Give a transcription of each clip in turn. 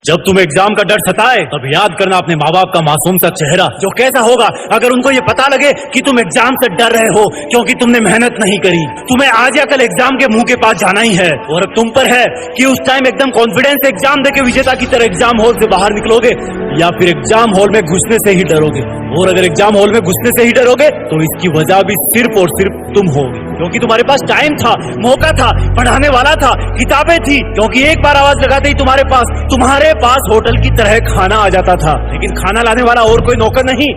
जब तुम्हें एग्जाम का डर सताए तब याद करना अपने माँ बाप का मासूम सा चेहरा, जो कैसा होगा अगर उनको ये पता लगे कि तुम एग्जाम से डर रहे हो क्योंकि तुमने मेहनत नहीं करी। तुम्हें आज या कल एग्जाम के मुंह के पास जाना ही है और अब तुम पर है कि उस टाइम एकदम कॉन्फिडेंस से एग्जाम देके विजेता की तरह एग्जाम हॉल से बाहर निकलोगे या फिर एग्जाम हॉल में घुसने से ही डरोगे। और अगर एग्जाम हॉल में घुसने से ही डरोगे तो इसकी वजह भी सिर्फ और सिर्फ तुम होगे, क्योंकि तुम्हारे पास टाइम था, मौका था, पढ़ाने वाला था, किताबें थी, क्योंकि एक बार आवाज लगाते ही तुम्हारे पास होटल की तरह खाना आ जाता था। लेकिन खाना लाने वाला और कोई नौकर नहीं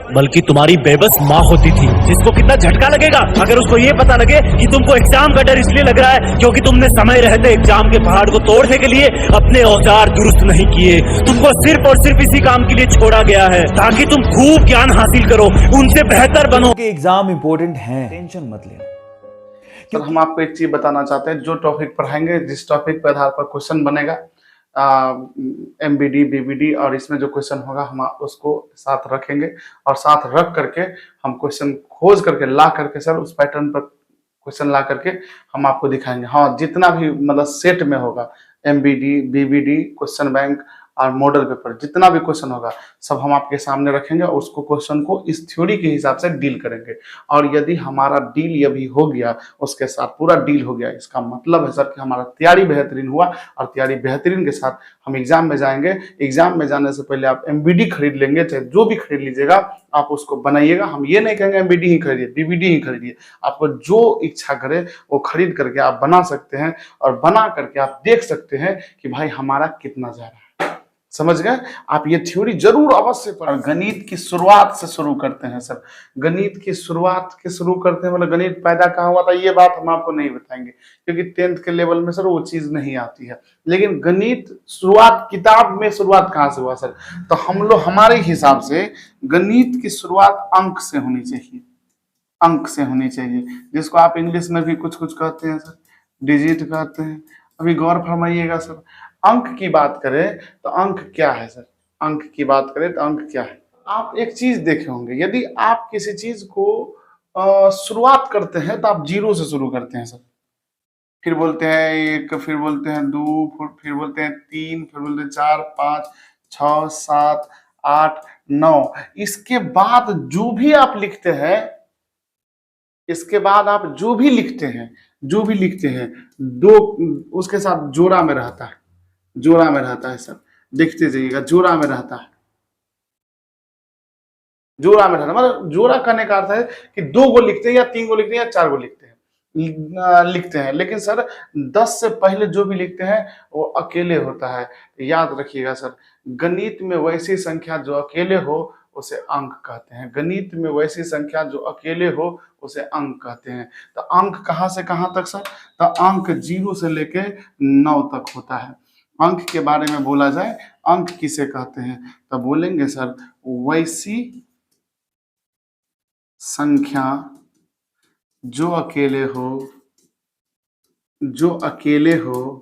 बल्कि तुम्हारी बेबस माँ होती थी, जिसको कितना झटका लगेगा अगर उसको ये पता लगे कि तुमको एग्जाम का डर इसलिए लग रहा है क्योंकि तुमने समय रहते एग्जाम के पहाड़ को तोड़ने के लिए अपने औजार दुरुस्त नहीं किए। तुमको सिर्फ और सिर्फ इसी काम के लिए छोड़ा गया है ताकि तुम खूब ज्ञान हासिल करो, उनसे बेहतर बनो। एग्जाम इंपॉर्टेंट है, टेंशन मत लेना। तो हम आपको एक चीज बताना चाहते हैं, जो टॉपिक पढ़ाएंगे, जिस टॉपिक पर आधार पर क्वेश्चन बनेगा, एमबीडी बीबीडी, और इसमें जो क्वेश्चन होगा हम उसको साथ रखेंगे और साथ रख करके हम क्वेश्चन खोज करके ला करके सर उस पैटर्न पर क्वेश्चन ला करके हम आपको दिखाएंगे। हाँ, जितना भी मतलब सेट में होगा, एमबीडी बीबीडी, क्वेश्चन बैंक और मॉडल पेपर, जितना भी क्वेश्चन होगा सब हम आपके सामने रखेंगे और उसको क्वेश्चन को इस थ्योरी के हिसाब से डील करेंगे। और यदि हमारा डील ये भी हो गया, उसके साथ पूरा डील हो गया, इसका मतलब है सर कि हमारा तैयारी बेहतरीन हुआ और तैयारी बेहतरीन के साथ हम एग्जाम में जाएंगे। एग्जाम में जाने से पहले आप एमबीडी खरीद लेंगे, चाहे जो भी खरीद लीजिएगा, आप उसको बनाइएगा। हम ये नहीं कहेंगे एमबीडी ही खरीदिए, बीबीडी ही खरीदिए, आपको जो इच्छा करे वो खरीद करके आप बना सकते हैं और बना करके आप देख सकते हैं कि भाई हमारा कितना जा रहा है। समझ गए? आप ये थ्योरी जरूर अवश्य पढ़ें। गणित की शुरुआत से शुरू करते हैं सर, गणित की शुरुआत के शुरू करते हैं, मतलब गणित पैदा कहाँ हुआ था ये बात हम आपको नहीं बताएंगे क्योंकि 10th के लेवल में सर वो चीज नहीं आती है। लेकिन गणित शुरुआत किताब में शुरुआत कहाँ से हुआ सर? तो हम लोग हमारे हिसाब से गणित की शुरुआत अंक से होनी चाहिए, अंक से होनी चाहिए, जिसको आप इंग्लिश में भी कुछ कुछ कहते हैं सर, डिजिट कहते हैं। अभी गौर फरमाइएगा सर, अंक की बात करें तो अंक क्या है सर? अंक की बात करें तो अंक क्या है? आप एक चीज देखे होंगे, यदि आप किसी चीज को शुरुआत करते हैं तो आप जीरो से शुरू करते हैं सर, फिर बोलते हैं एक, फिर बोलते हैं दो, फिर बोलते हैं तीन, फिर बोलते हैं चार, पाँच, 6, 7, 8, 9। इसके बाद जो भी आप लिखते हैं, इसके बाद आप जो भी लिखते हैं, जो भी लिखते हैं, दो उसके साथ जोड़ा में रहता है, जोड़ा में रहता है सर, देखते जाइएगा, जोड़ा में रहता है, जोड़ा में रहता है। मतलब जोड़ा करने का अर्थ है कि 2 गो लिखते हैं या 3 गो लिखते हैं या 4 गो लिखते हैं, लेकिन सर 10 से पहले जो भी लिखते हैं वो अकेले होता है। याद रखिएगा सर, गणित में वैसी संख्या जो अकेले हो उसे अंक कहते हैं, गणित में वैसी संख्या जो अकेले हो उसे अंक कहते हैं। तो अंक कहाँ से कहाँ तक सर? तो अंक 0 से लेके 9 तक होता है। अंक के बारे में बोला जाए, अंक किसे कहते हैं तो बोलेंगे सर वैसी संख्या जो अकेले हो, जो अकेले हो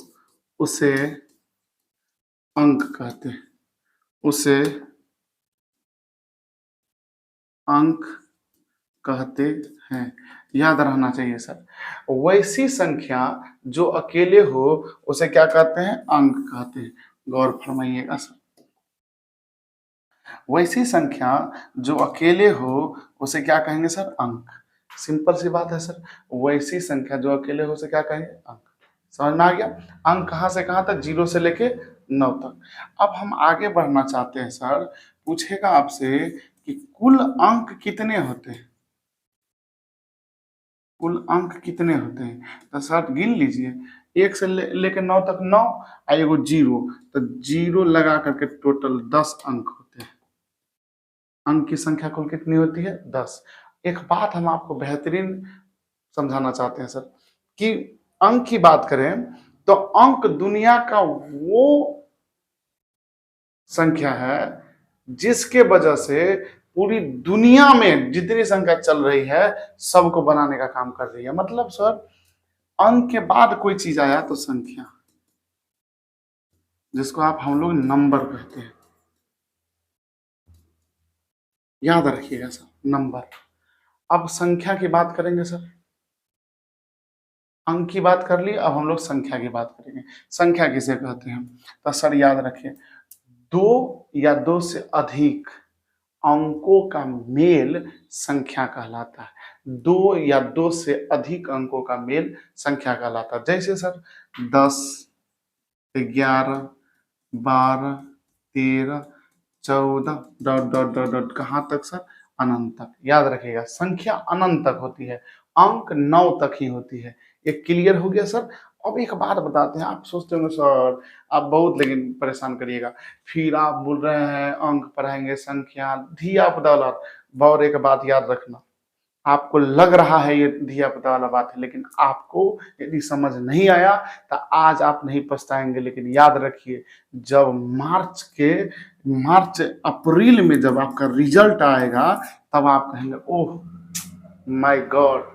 उसे अंक कहते हैं, उसे अंक कहते हैं। याद रहना चाहिए सर, वैसी संख्या जो अकेले हो उसे क्या कहते हैं? अंक कहते हैं। गौर फरमाइएगा सर, वैसी संख्या जो अकेले हो उसे क्या कहेंगे सर? अंक। सिंपल सी बात है सर, वैसी संख्या जो अकेले हो उसे क्या कहेंगे? अंक। समझ में आ गया? अंक कहाँ से कहाँ तक? 0 से लेके 9 तक। अब हम आगे बढ़ना चाहते हैं सर, पूछेगा आपसे कि कुल अंक कितने होते हैं, कुल अंक कितने होते हैं? तो सर गिन लीजिए, 1 से लेके 9 तक 9 और एगो 0, तो 0 लगा करके टोटल 10 अंक होते हैं। अंक की संख्या कुल कितनी होती है? 10। एक बात हम आपको बेहतरीन समझाना चाहते हैं सर, कि अंक की बात करें तो अंक दुनिया का वो संख्या है जिसके वजह से पूरी दुनिया में जितनी संख्या चल रही है सबको बनाने का काम कर रही है। मतलब सर अंक के बाद कोई चीज आया तो संख्या, जिसको आप हम लोग नंबर कहते हैं। याद रखिएगा सर, नंबर। अब संख्या की बात करेंगे सर, अंक की बात कर ली, अब हम लोग संख्या की बात करेंगे। संख्या किसे कहते हैं? तो सर याद रखिए, दो या दो से अधिक अंकों का मेल संख्या कहलाता है। दो या दो से अधिक अंकों का मेल संख्या कहलाता है। जैसे sir 10, 11, 12, 13, 14 dot dot dot dot कहाँ तक सर? अनंत तक। याद रखिएगा, संख्या अनंत तक होती है, अंक 9 तक ही होती है। ये क्लियर हो गया सर? अब एक बात बताते हैं, आप सोचते होंगे सर आप बहुत लेकिन परेशान करिएगा, फिर आप बोल रहे हैं अंक पढ़ाएंगे, संख्या, धिया पुता। और एक बात याद रखना, आपको लग रहा है ये धिया पुता वाला बात है, लेकिन आपको यदि समझ नहीं आया तो आज आप नहीं पछताएंगे। लेकिन याद रखिए, जब मार्च अप्रैल में जब आपका रिजल्ट आएगा, तब आप कहेंगे ओह माय गॉड,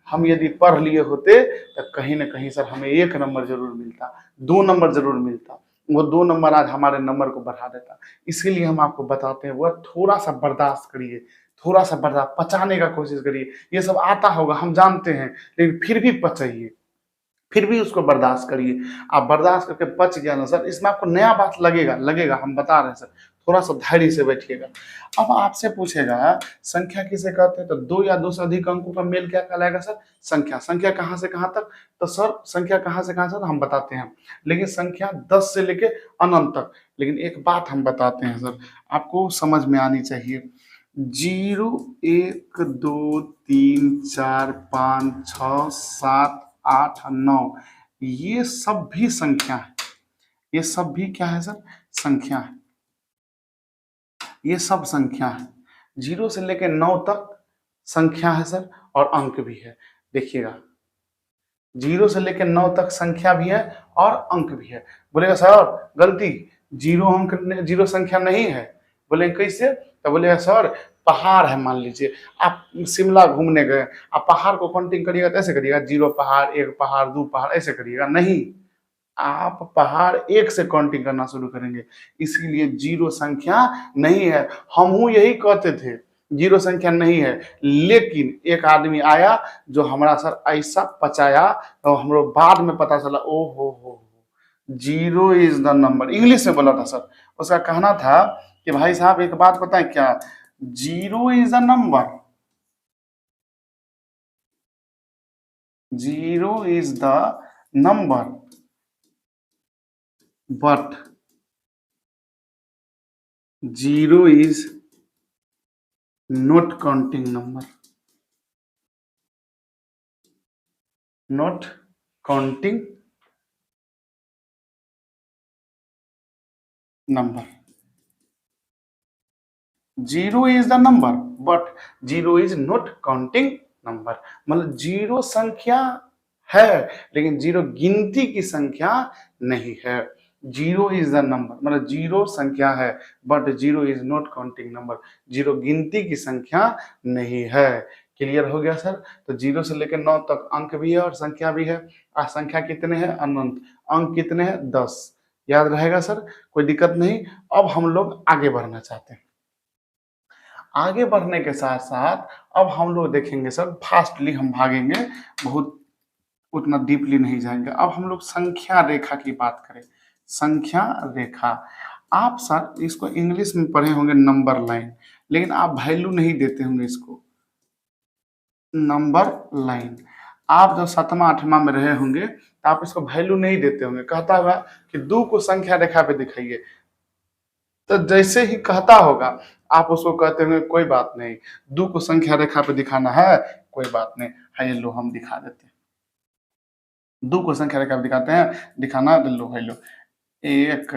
हम यदि पढ़ लिए होते तो कहीं ना कहीं सर हमें 1 नंबर जरूर मिलता, 2 नंबर जरूर मिलता। वो 2 नंबर आज हमारे नंबर को बढ़ा देता। इसीलिए हम आपको बताते हैं, वह थोड़ा सा बर्दाश्त करिए, थोड़ा सा बर्दाश्त, पचाने का कोशिश करिए। ये सब आता होगा, हम जानते हैं, लेकिन फिर भी पचाइए, फिर भी उसको बर्दाश्त करिए। आप बर्दाश्त करके पच गया ना सर, इसमें आपको नया बात लगेगा, हम बता रहे हैं सर, थोड़ा सा धैर्य से बैठिएगा। अब आपसे पूछेगा संख्या किसे कहते हैं, तो दो या दो से अधिक अंकों का मेल क्या कहलाएगा सर? संख्या। संख्या कहाँ से कहाँ तक? तो सर संख्या कहाँ से कहाँ तक हम बताते हैं, लेकिन संख्या 10 से लेके अनंत तक। लेकिन एक बात हम बताते हैं सर, आपको समझ में आनी चाहिए। 0, 1, 2, 3, 4, 5, 6, 7, 8, 9, ये सब भी संख्या है। ये सब भी क्या है सर? संख्या है। ये सब संख्या है। 0 से लेकर 9 तक संख्या है सर, और अंक भी है। देखिएगा, 0 से लेकर 9 तक संख्या भी है और अंक भी है। बोलेगा सर गलती, 0 संख्या नहीं है। बोले कैसे? तो बोलेगा सर पहाड़ है, मान लीजिए आप शिमला घूमने गए, आप पहाड़ को काउंटिंग करिएगा तो ऐसे करिएगा, 0 पहाड़, 1 पहाड़, 2 पहाड़, ऐसे करिएगा नहीं, आप पहाड़ 1 से काउंटिंग करना शुरू करेंगे। इसीलिए 0 संख्या नहीं है। हम यही कहते थे 0 संख्या नहीं है, लेकिन एक आदमी आया जो हमारा सर ऐसा पचाया तो हम लोग बाद में पता चला ओ हो 0 इज द नंबर। इंग्लिश में बोला था सर, उसका कहना था कि भाई साहब एक बात पता है क्या, 0 is the number, 0 is the number but 0 is not counting number, not counting number। 0 is the number but 0 is not counting number। मतलब 0 संख्या है लेकिन 0 गिनती की संख्या नहीं है। 0 इज द नंबर, मतलब 0 संख्या है but 0 is not counting number, 0 गिनती की संख्या नहीं है। क्लियर हो गया सर? तो 0 से लेकर 9 तक अंक भी है और संख्या भी है। संख्या कितने हैं? अनंत। अंक कितने हैं? 10। याद रहेगा सर, कोई दिक्कत नहीं। अब हम लोग आगे बढ़ना चाहते हैं। आगे बढ़ने के साथ साथ अब हम लोग देखेंगे सर, फास्टली हम भागेंगे, बहुत उतना डीपली नहीं जाएंगे। अब हम लोग संख्या रेखा की बात करें। संख्या रेखा, आप सर इसको इंग्लिश में पढ़े होंगे नंबर लाइन, लेकिन आप वैल्यू नहीं देते होंगे इसको, नंबर लाइन। आप जब 7वां 8वां में रहे होंगे तो आप इसको वैल्यू नहीं देते होंगे। कहता होगा कि 2 को संख्या रेखा पे दिखाइए, तो जैसे ही कहता होगा आप उसको कहते होंगे कोई बात नहीं, 2 को संख्या रेखा पे दिखाना है, कोई बात नहीं है, लो हम दिखा देते हैं। 2 को संख्या रेखा पे दिखाते हैं, दिखाना लो है लो, 1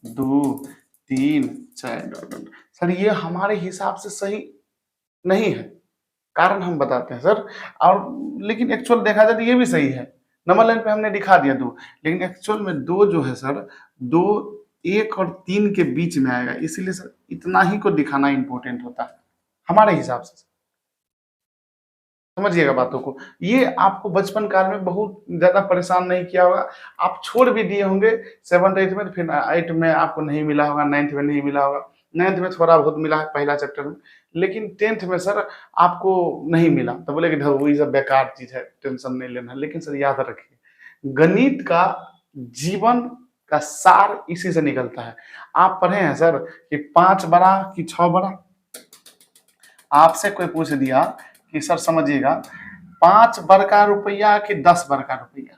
2 3 4। सर ये हमारे हिसाब से सही नहीं है, कारण हम बताते हैं सर। और लेकिन एक्चुअल देखा जाए तो ये भी सही है। नंबर लाइन पे हमने दिखा दिया 2, लेकिन एक्चुअल में 2 जो है सर, 2 1 और 3 के बीच में आएगा, इसीलिए सर इतना ही को दिखाना इंपॉर्टेंट होता है हमारे हिसाब से। समझिएगा बातों को। ये आपको बचपन काल में बहुत ज्यादा परेशान नहीं किया होगा, आप छोड़ भी दिए होंगे 7th 8th में, फिर 8 में आपको नहीं मिला होगा, 9th में नहीं मिला होगा, 9th में थोड़ा बहुत मिला है पहला चैप्टर में, लेकिन 10th में सर आपको नहीं मिला तो बोले कि वो सब बेकार चीज है, टेंशन नहीं लेना। लेकिन सर याद रखिए, गणित का जीवन का सार इसी से निकलता है। आप पढ़े हैं सर कि 5 बड़ा कि 6 बड़ा? आपसे कोई पूछ दिया कि सर समझिएगा 5 बड़का रुपया कि 10 बड़का रुपया,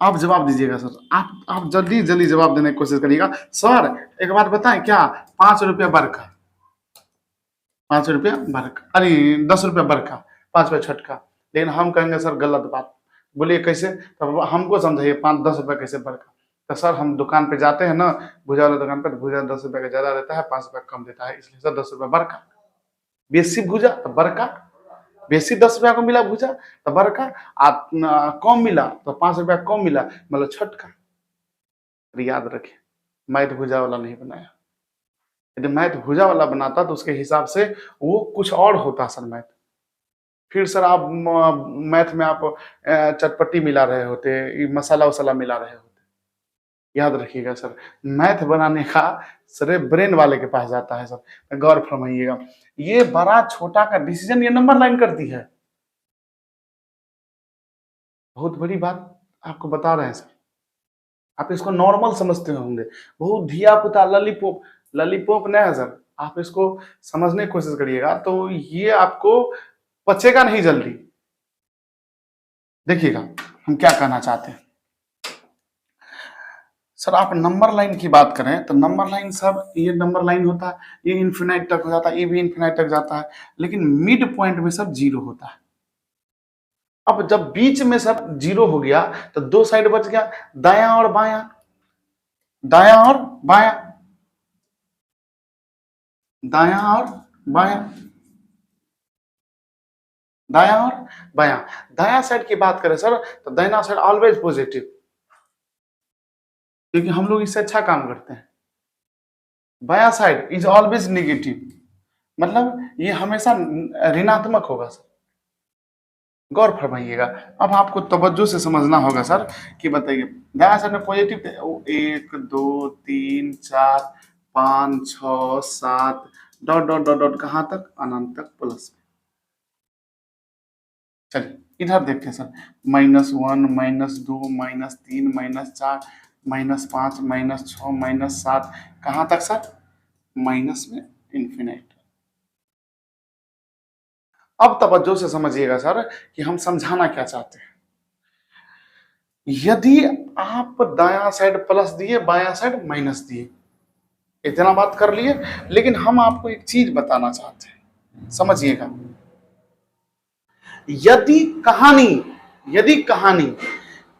आप जवाब दीजिएगा सर। आप जल्दी जल्दी जवाब देने की कोशिश करिएगा। सर एक बात बताएं, क्या 5 रुपया बड़का, 5 रुपया बड़का, अरे 10 रुपया बड़का, 5 रुपया छोटका? लेकिन हम कहेंगे सर गलत बात। बोलिए कैसे? तब हमको समझाइए 5-10 रुपया कैसे बड़का? तो सर हम दुकान पे जाते हैं ना, भुजा वाला दुकान पे, तो भुजा 10 रुपया का ज्यादा देता है, 5 रुपया कम देता है, इसलिए सर 10 रुपया बड़का। बेसी भुजा तो बड़का, बेसी 10 रुपया को मिला भुजा तो बड़का, कम मिला तो 5 रुपया कम मिला, मतलब छोटका। याद रखें, मैथ भुजा वाला नहीं बनाया। यदि मैथ भुजा वाला बनाता तो उसके हिसाब से वो कुछ और होता सर मैथ। फिर सर आप मैथ में आप चटपटी मिला रहे होते, मसाला वसाला मिला रहे होते। याद रखिएगा सर, मैथ बनाने का सर ब्रेन वाले के पास जाता है सर। गौर फरमाइएगा, ये बड़ा छोटा का डिसीजन ये नंबर लाइन करती है। बहुत बड़ी बात आपको बता रहे हैं सर, आप इसको नॉर्मल समझते होंगे, बहुत धिया पुता ललीपॉप, ललीपॉप नहीं है सर। आप इसको समझने की कोशिश करिएगा तो ये आपको पचेगा नहीं जल्दी। देखिएगा हम क्या कहना चाहते हैं सर। आप नंबर लाइन की बात करें तो नंबर लाइन सर, ये नंबर लाइन होता है, ये इन्फिनाइट तक हो जाता है, ये भी इन्फिनाइट तक जाता है, लेकिन मिड पॉइंट में सब 0 होता है। अब जब बीच में सब 0 हो गया तो 2 साइड बच गया, दायां और बायां, दायां और बायां, दायां और बायां, दायां और बायां। दायां साइड की बात करें सर तो दाहिना साइड ऑलवेज पॉजिटिव, क्योंकि हम लोग इससे अच्छा काम करते हैं। बायां साइड इज ऑलवेज नेगेटिव, मतलब ये हमेशा ऋणात्मक होगा सर। गौर फरमाइएगा, अब आपको तवज्जो से समझना होगा सर कि बताइए दायां साइड में positive 1 2 3 4 5 6 7 dot dot dot dot कहां तक? अनंत तक प्लस में। चलिए इधर देखते हैं सर, -1 -2 -3 -4 -5 -6 -7 कहां तक सर? माइनस में इन्फिनाइट। अब तवज्जो से समझिएगा सर कि हम समझाना क्या चाहते हैं। यदि आप दायां साइड प्लस दिए, बायां साइड माइनस दिए, इतना बात कर लिए, लेकिन हम आपको एक चीज बताना चाहते हैं, समझिएगा। यदि कहानी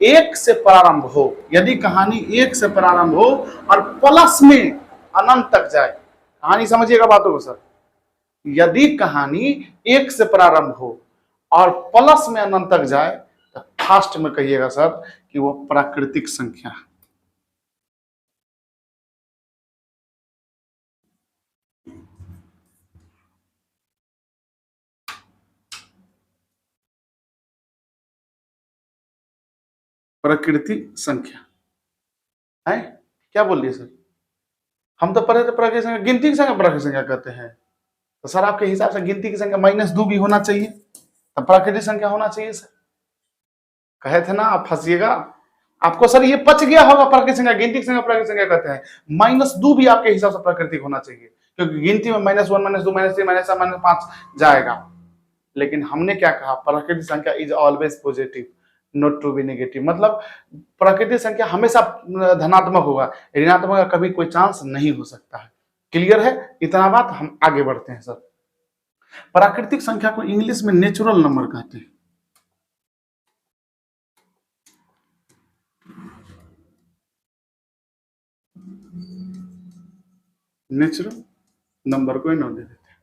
1 से प्रारंभ हो, यदि कहानी 1 से प्रारंभ हो और प्लस में अनंत तक जाए, कहानी समझिएगा बातों को सर। यदि कहानी 1 से प्रारंभ हो और प्लस में अनंत तक जाए तो फास्ट में कहिएगा सर कि वो प्राकृतिक संख्या है। प्राकृतिक संख्या है। क्या बोल रही है सर? हम तो पढ़े थे प्राकृतिक संख्या, गिनती की संख्या प्राकृतिक संख्या कहते हैं। तो सर आपके हिसाब से गिनती की संख्या -2 भी होना चाहिए, तब प्राकृतिक संख्या होना चाहिए सर। कहे थे ना आप फंसिएगा, आपको सर ये पच गया होगा प्राकृतिक संख्या, गिनती की संख्या प्राकृतिक संख्या कहते हैं। -2 भी आपके हिसाब से प्राकृतिक होना चाहिए, क्योंकि गिनती में -1 -2 -3 -4 -5 जाएगा। लेकिन हमने क्या कहा? प्राकृतिक संख्या is always positive, not to be negative. मतलब प्राकृतिक संख्या हमेशा धनात्मक होगा, ऋणात्मक का कभी कोई चांस नहीं हो सकता है। क्लियर है इतना बात? हम आगे बढ़ते हैं सर। प्राकृतिक संख्या को इंग्लिश में नेचुरल नंबर कहते हैं। नेचुरल नंबर को इन्होंने दे देते हैं।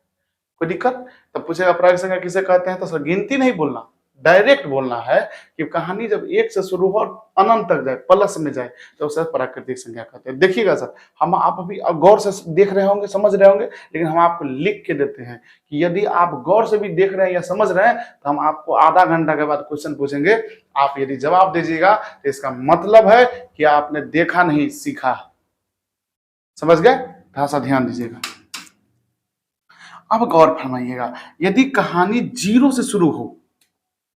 कोई दिक्कत? तब पूछेगा प्राकृतिक संख्या किसे कहते हैं, तो सर गिनती नहीं बोलना, डायरेक्ट बोलना है कि कहानी जब 1 से शुरू हो और अनंत तक जाए, प्लस में जाए, तो उसे प्राकृतिक संख्या कहते हैं। देखिएगा सर, हम आप अभी गौर से देख रहे होंगे, समझ रहे होंगे, लेकिन हम आपको लिख के देते हैं कि यदि आप गौर से भी देख रहे हैं या समझ रहे हैं तो हम आपको आधा घंटा के बाद क्वेश्चन पूछेंगे। आप यदि जवाब दीजिएगा तो इसका मतलब है कि आपने देखा नहीं, सीखा। समझ गए? थोड़ा सा ध्यान दीजिएगा। अब गौर फरमाइएगा, यदि कहानी जीरो से शुरू हो,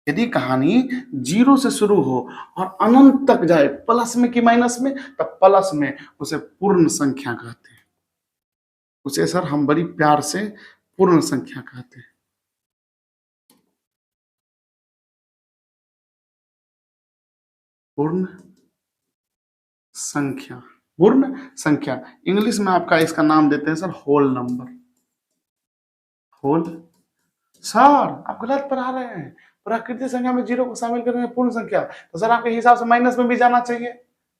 यदि कहानी जीरो से शुरू हो और अनंत तक जाए, प्लस में कि माइनस में, तब प्लस में उसे पूर्ण संख्या कहते हैं। उसे सर हम बड़ी प्यार से पूर्ण संख्या कहते हैं। पूर्ण संख्या, पूर्ण संख्या इंग्लिश में आपका इसका नाम देते हैं sir whole number. Whole, sir आप गलत पढ़ा रहे हैं। प्राकृतिक संख्या में जीरो को शामिल करेंगे पूर्ण संख्या, तो सर आपके हिसाब से माइनस में भी जाना चाहिए।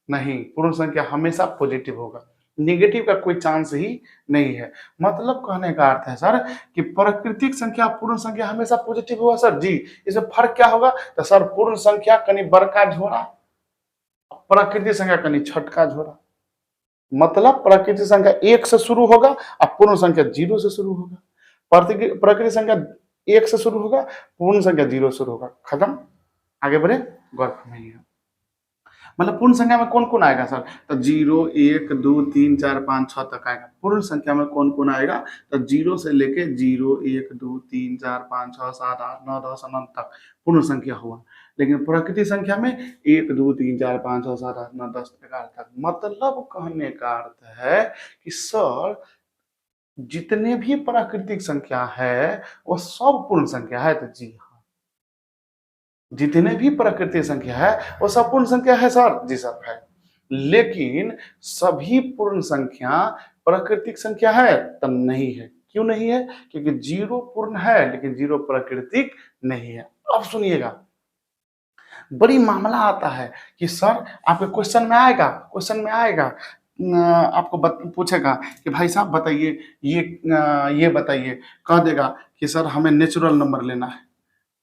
नहीं, पूर्ण संख्या हमेशा पॉजिटिव होगा, नेगेटिव का कोई चांस ही नहीं है। मतलब कहने का अर्थ है सर कि प्राकृतिक संख्या पूर्ण संख्या हमेशा पॉजिटिव होगा सर जी। इसमें फर्क क्या होगा, तो सर पूर्ण संख्या कनी बड़का झोरा, प्राकृतिक संख्या कनी छटका झोरा। मतलब प्राकृतिक संख्या एक से शुरू होगा और पूर्ण संख्या जीरो से शुरू होगा। प्राकृतिक संख्या एक से शुरू होगा, पूर्ण संख्या जीरो शुरू होगा, खत्म। आगे बढ़े, गौर फरमाइएगा। मतलब पूर्ण संख्या में कौन कौन आएगा सर, तो 0 1 2 3 4 5 6 तक आएगा। पूर्ण संख्या में कौन कौन आएगा, तो 0 से लेके 0 1 2 3 4 5 6 7 8 9 10 अनंत तक पूर्ण संख्या हुआ। लेकिन प्राकृतिक संख्या में 1 2 3 4 5 6 7 8 9 10 11 तक। मतलब कहने का अर्थ है कि सर जितने भी प्राकृतिक संख्या है वो सब पूर्ण संख्या है। तो जी हाँ, जितने भी प्राकृतिक संख्या है वो सब पूर्ण संख्या है सर। जी सर है। लेकिन सभी पूर्ण संख्या प्राकृतिक संख्या है तो नहीं है। क्यों नहीं है, क्योंकि जीरो पूर्ण है लेकिन जीरो प्राकृतिक नहीं है। अब सुनिएगा, बड़ी मामला आता है कि सर आपके क्वेश्चन में आएगा आपको पूछेगा कि भाई साहब बताइए ये बताइए, कह देगा कि सर हमें नेचुरल नंबर लेना है।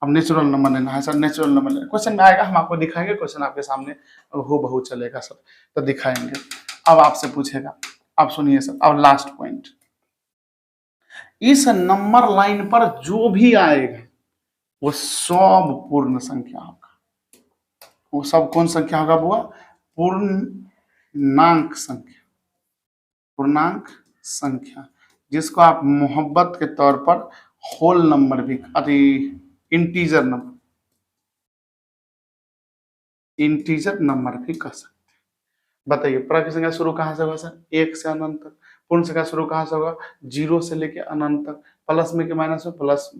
अब नेचुरल नंबर लेना है सर, नेचुरल नंबर लेना, क्वेश्चन में आएगा, हम आपको दिखाएंगे, क्वेश्चन आपके सामने हो बहु चलेगा सर, तो दिखाएंगे। अब आपसे पूछेगा, अब सुनिए सर, अब लास्ट पॉइंट, इस नंबर लाइन पर जो भी आएगा वो सब पूर्ण संख्या होगा। वो सब कौन संख्या होगा बुआ, पूर्णांक संख्या। पूर्णांक संख्या जिसको आप मोहब्बत के तौर पर होल नंबर भी, अरे इंटीजर नंबर भी कह सकते हैं। बताइए प्राकृतिक संख्या शुरू कहां से होगा सर, 1 से अनंत तक। पूर्ण संख्या शुरू कहां से होगा, 0 से लेके अनंत तक। प्लस में के माइनस में, प्लस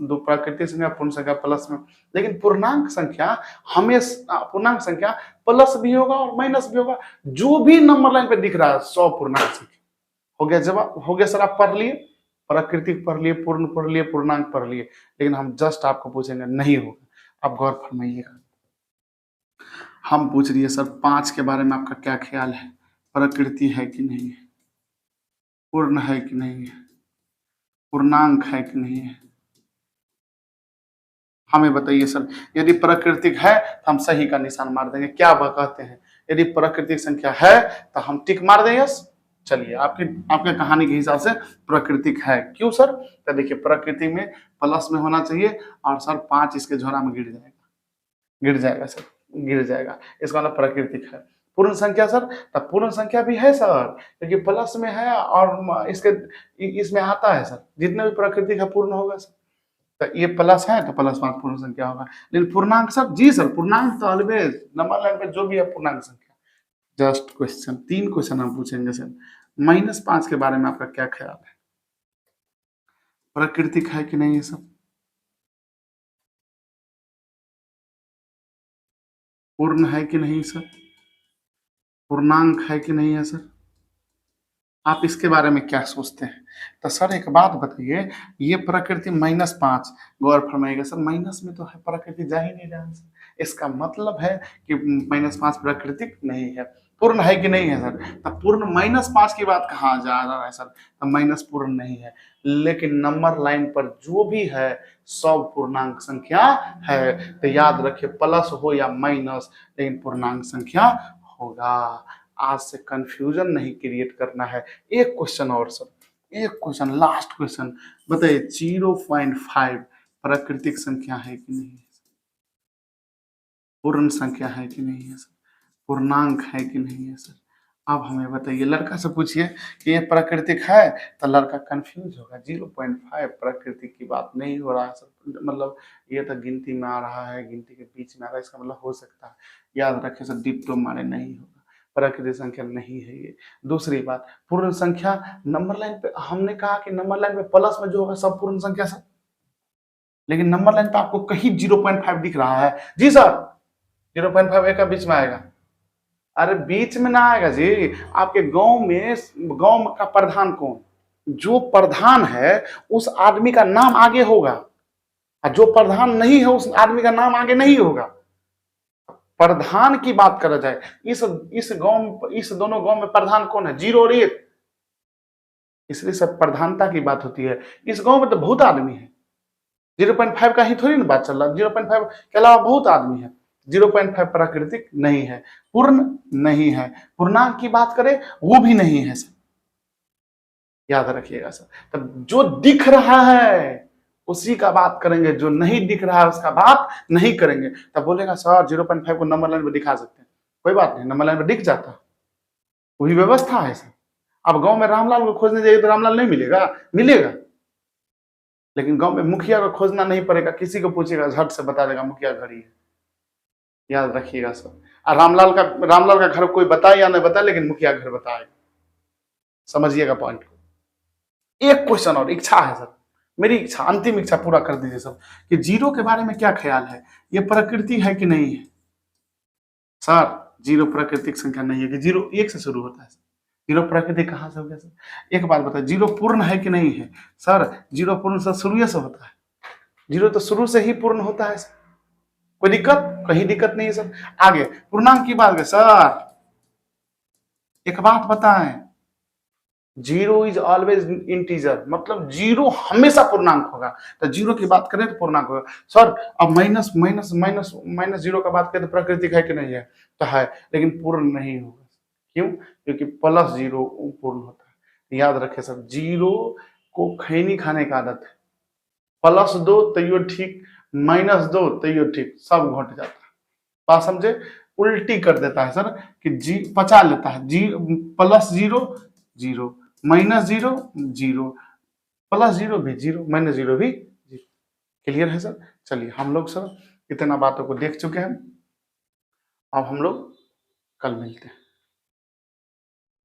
दो प्राकृतिक संख्या, पूर्ण संख्या प्लस में। लेकिन पूर्णांक संख्या हमेशा, पूर्णांक संख्या प्लस भी होगा और माइनस भी होगा। जो भी नंबर लाइन पे दिख रहा है सब पूर्णांक संख्या। हो गया जवाब, हो गया सर। आप पढ़ लिए, प्राकृतिक पढ़ लिए, पूर्ण पढ़ लिए, पूर्णांक पढ़ लिए। लेकिन हम जस्ट आपको पूछेंगे, नहीं होगा। आप गौर फरमाइएगा, हम पूछ रही है सर 5 के बारे में आपका क्या ख्याल है, प्रकृति है कि नहीं है, पूर्ण है कि नहीं है, पूर्णांक है कि नहीं है, हमें बताइए सर। यदि प्राकृतिक है तो हम सही का निशान मार देंगे, क्या वह कहते हैं। यदि प्राकृतिक संख्या है तो हम टिक मार देंगे यस। चलिए आपके कहानी के हिसाब से प्राकृतिक है। क्यों सर, तो देखिए प्रकृति में प्लस में होना चाहिए और सर 5 इसके झोरा में गिर जाएगा सर, गिर जाएगा, इसका मतलब प्राकृतिक है। पूर्ण संख्या सर, तब पूर्ण संख्या भी है सर, क्योंकि प्लस में है और इसमें आता है सर, जितने भी प्राकृतिक है पूर्ण होगा सर। तो ये प्लस है तो प्लस 5 पूर्ण संख्या होगा। लेकिन पूर्णांक सर, जी सर पूर्णांक तो ऑलवेज नंबर लाइन पे जो भी है पूर्णांक संख्या। जस्ट क्वेश्चन, 3 क्वेश्चन हम पूछेंगे सर। -5 के बारे में आपका क्या ख्याल है, प्राकृतिक है कि नहीं है सर, पूर्ण है कि नहीं सर, पूर्णांक है कि नहीं है सर, आप इसके बारे में क्या सोचते हैं। तो सर एक बात बताइए, ये प्रकृति -5, गौर फरमाइएगा सर, माइनस में तो है, प्रकृति जा ही नहीं रहा है सर। इसका मतलब है कि -5 प्राकृतिक नहीं है। पूर्ण है कि नहीं है सर, तो पूर्ण -5 की बात कहाँ जा रहा है सर, तो माइनस पूर्ण नहीं है। लेकिन नंबर लाइन पर जो भी है सब पूर्णांक संख्या है। तो याद रखिए, प्लस हो या माइनस, लेकिन पूर्णांक संख्या होगा। आज से कंफ्यूजन नहीं क्रिएट करना है। एक क्वेश्चन और सर, एक क्वेश्चन, लास्ट क्वेश्चन, बताइए 0.5 प्राकृतिक संख्या है कि नहीं है, पूर्ण संख्या है कि नहीं है सर, पूर्णांक है कि नहीं है सर, अब हमें बताइए, लड़का से पूछिए कि ये प्राकृतिक है तो लड़का कंफ्यूज होगा। 0.5 प्राकृतिक की बात नहीं हो रहा है सर, मतलब ये तो गिनती में आ रहा है, गिनती के बीच में आ रहा है, इसका मतलब हो सकता है। याद रखें सर, डिप तो मारे नहीं होगा, प्राकृतिक संख्या नहीं है ये। दूसरी बात, पूर्ण संख्या नंबर लाइन पे, हमने कहा कि नंबर लाइन पे प्लस में जो होगा सब पूर्ण संख्या सर, लेकिन नंबर लाइन पे आपको कहीं 0.5 दिख रहा है? जी सर, 0.5 एक का बीच में आएगा। अरे बीच में ना आएगा जी, आपके गांव का प्रधान कौन? जो प्रधान है उस आदमी का नाम आगे होगा, और जो प्रधान नहीं है उस आदमी का नाम आगे नहीं होगा। प्रधान की बात करा जाए, इस दोनों गांव में प्रधान कौन है? 0 और 1, इसलिए सब प्रधानता की बात होती है। इस गांव में तो बहुत आदमी है, 0.5 का ही थोड़ी ना बात चल रहा, 0.5 के अलावा बहुत आदमी है। 0.5 प्राकृतिक नहीं है, पूर्ण नहीं है। पूर्णांक की बात करें वो भी नहीं है सर, याद रखिएगा सर। तब जो दिख रहा है उसी का बात करेंगे, जो नहीं दिख रहा है उसका बात नहीं करेंगे। तब बोलेगा सर 0.5 को नंबर लाइन पे दिखा सकते हैं, कोई बात नहीं, नंबर लाइन पे दिख जाता, वही व्यवस्था है सर। अब गांव में रामलाल को खोजने जाइए तो रामलाल नहीं मिलेगा? मिलेगा, लेकिन गांव में मुखिया को खोजना नहीं पड़ेगा, किसी को पूछेगा झट से बता देगा मुखिया घर ही है। याद रखिएगा सर। और रामलाल का घर कोई बताए या नहीं बताए, लेकिन मुखिया घर बताएगा। समझिएगा पॉइंट को। एक क्वेश्चन और, इच्छा है सर, मेरी इच्छा, अंतिम इच्छा पूरा कर दीजिए सर, कि 0 के बारे में क्या ख्याल है? ये प्रकृति है कि नहीं है? सर 0 प्राकृतिक संख्या नहीं है कि 0 1 से शुरू होता है? 0 प्राकृतिक कहाँ से हो गया सर? एक बात बताइए, 0 पूर्ण है कि नहीं है? सर 0 पूर्ण से शुरू से होता है, 0 तो शुरू से ही पूर्ण होता है सर, कोई दिक्कत? कहीं दिक्कत नहीं है सर। आगे पूर्णांक की बात है सर, एक बात बताएं, 0 इज ऑलवेज इंटीजर, मतलब 0 हमेशा पूर्णांक होगा। तो 0 की बात करें तो पूर्णांक होगा सर। अब माइनस 0 का बात करें तो प्राकृतिक है कि नहीं है? तो है, लेकिन पूर्ण नहीं होगा। क्यों? क्योंकि +0 पूर्ण होता है। याद रखें सर, 0 को खैनी खाने का आदत है, +2 तैयो ठीक, -2 तैयो ठीक, सब घट जाता है। बात समझे? उल्टी कर देता है सर, कि जी पचा लेता है, जी +0 0, -0 0, +0 भी 0, -0 भी 0। क्लियर है सर? चलिए हम लोग सर इतना बातों को देख चुके हैं, अब हम लोग कल मिलते हैं।